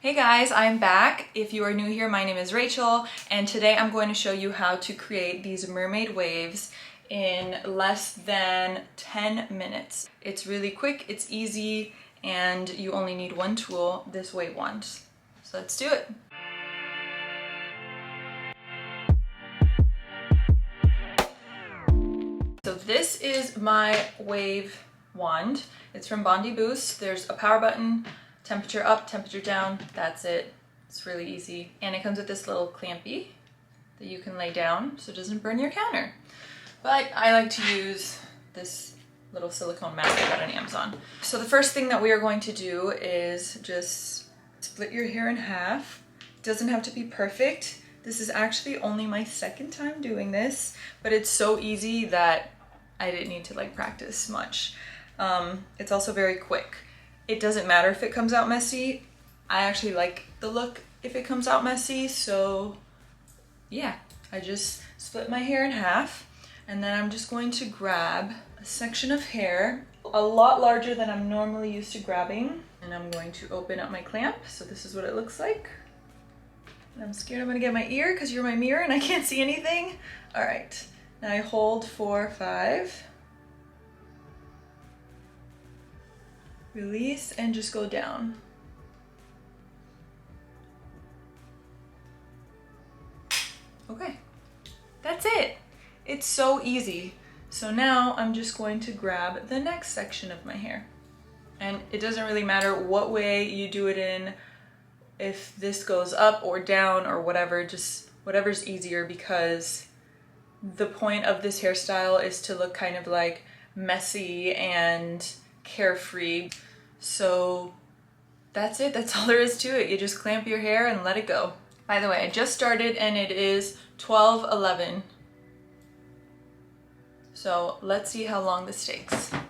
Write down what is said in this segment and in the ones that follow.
Hey guys, I'm back. If you are new here, my name is Rachel, and today I'm going to show you how to create these mermaid waves in less than 10 minutes. It's really quick, it's easy, and you only need one tool, this wave wand. So let's do it. So this is my wave wand. It's from Bondi Boost. There's a power button, temperature up, temperature down, that's it. It's really easy. And it comes with this little clampy that you can lay down so it doesn't burn your counter. But I like to use this little silicone mat I got on Amazon. So the first thing that we are going to do is just split your hair in half. It doesn't have to be perfect. This is actually only my second time doing this, but it's so easy that I didn't need to like practice much. It's also very quick. It doesn't matter if it comes out messy. I actually like the look if it comes out messy, so yeah. I just split my hair in half, and then I'm just going to grab a section of hair, a lot larger than I'm normally used to grabbing, and I'm going to open up my clamp. So this is what it looks like. And I'm scared I'm gonna get my ear because you're my mirror and I can't see anything. All right, now I hold 4, 5. Release and just go down. Okay, that's it. It's so easy. So now I'm just going to grab the next section of my hair. And it doesn't really matter what way you do it in, if this goes up or down or whatever, just whatever's easier, because the point of this hairstyle is to look kind of like messy and carefree. So that's it, that's all there is to it. You just clamp your hair and let it go. By the way, I just started and it is 12:11. So let's see how long this takes. All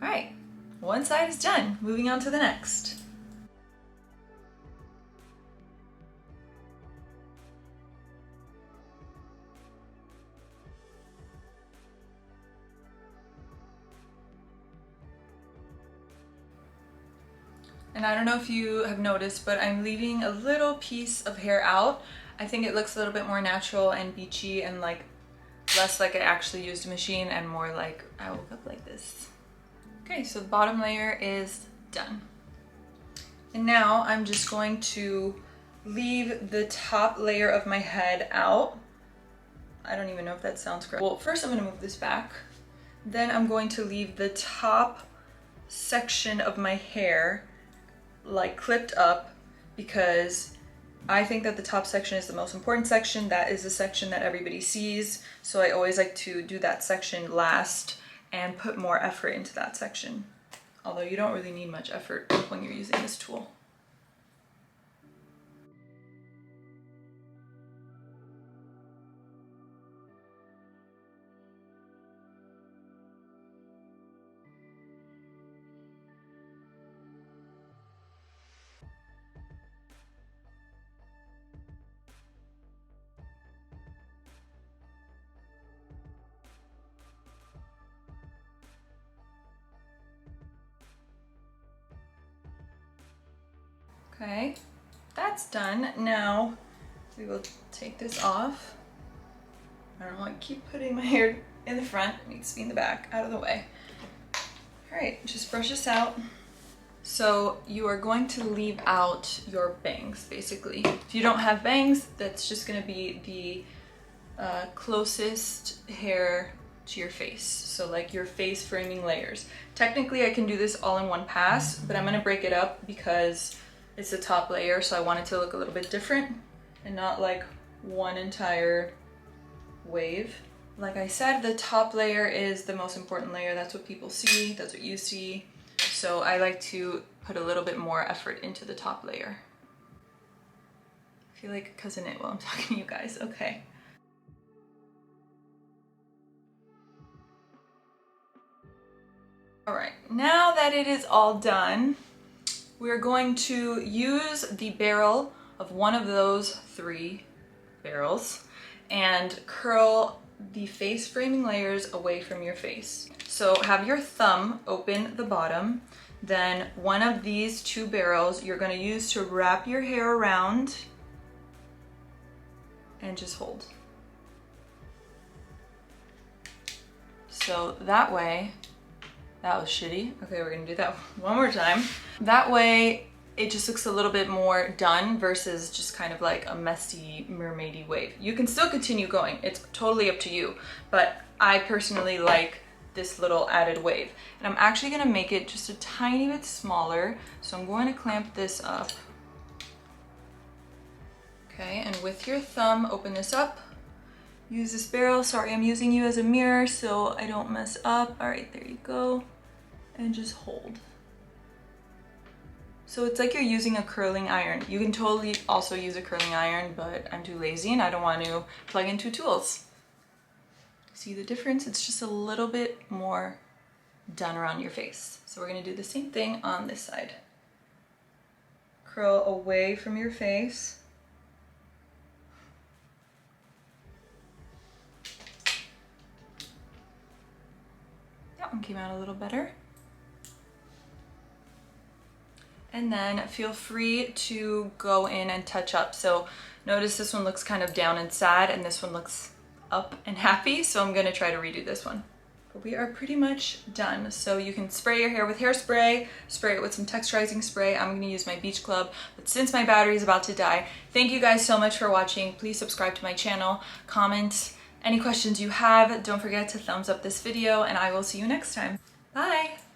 right, one side is done. Moving on to the next. And I don't know if you have noticed, but I'm leaving a little piece of hair out. I think it looks a little bit more natural and beachy and like less like I actually used a machine and more like I woke up like this. Okay, so the bottom layer is done. And now I'm just going to leave the top layer of my head out. I don't even know if that sounds correct. Well, first I'm gonna move this back. Then I'm going to leave the top section of my hair like clipped up, because I think that the top section is the most important section. That is the section that everybody sees. So I always like to do that section last and put more effort into that section. Although you don't really need much effort when you're using this tool. Okay, that's done. Now we will take this off. I don't want to keep putting my hair in the front. It needs to be in the back, out of the way. All right, just brush this out. So you are going to leave out your bangs, basically. If you don't have bangs, that's just gonna be the closest hair to your face. So like your face framing layers. Technically I can do this all in one pass, but I'm gonna break it up because it's the top layer, so I want it to look a little bit different and not like one entire wave. Like I said, the top layer is the most important layer. That's what people see, that's what you see. So I like to put a little bit more effort into the top layer. I feel like a cousin it while I'm talking to you guys, okay. All right, now that it is all done, we're going to use the barrel of one of those 3 barrels and curl the face framing layers away from your face. So have your thumb open the bottom, then one of these two barrels you're gonna use to wrap your hair around and just hold. So that way, that was shitty. Okay, we're gonna do that one more time. That way, it just looks a little bit more done versus just kind of like a messy mermaidy wave. You can still continue going, it's totally up to you, but I personally like this little added wave. And I'm actually gonna make it just a tiny bit smaller, so I'm going to clamp this up. Okay, and with your thumb, open this up. Use this barrel. Sorry, I'm using you as a mirror so I don't mess up. All right, there you go. And just hold. So it's like you're using a curling iron. You can totally also use a curling iron, but I'm too lazy and I don't want to plug in two tools. See the difference? It's just a little bit more done around your face. So we're gonna do the same thing on this side. Curl away from your face. That one came out a little better. And then feel free to go in and touch up. So notice this one looks kind of down and sad and this one looks up and happy. So I'm gonna try to redo this one. But we are pretty much done. So you can spray your hair with hairspray, spray it with some texturizing spray. I'm gonna use my Beach Club, but since my battery is about to die, thank you guys so much for watching. Please subscribe to my channel, comment any questions you have. Don't forget to thumbs up this video and I will see you next time. Bye.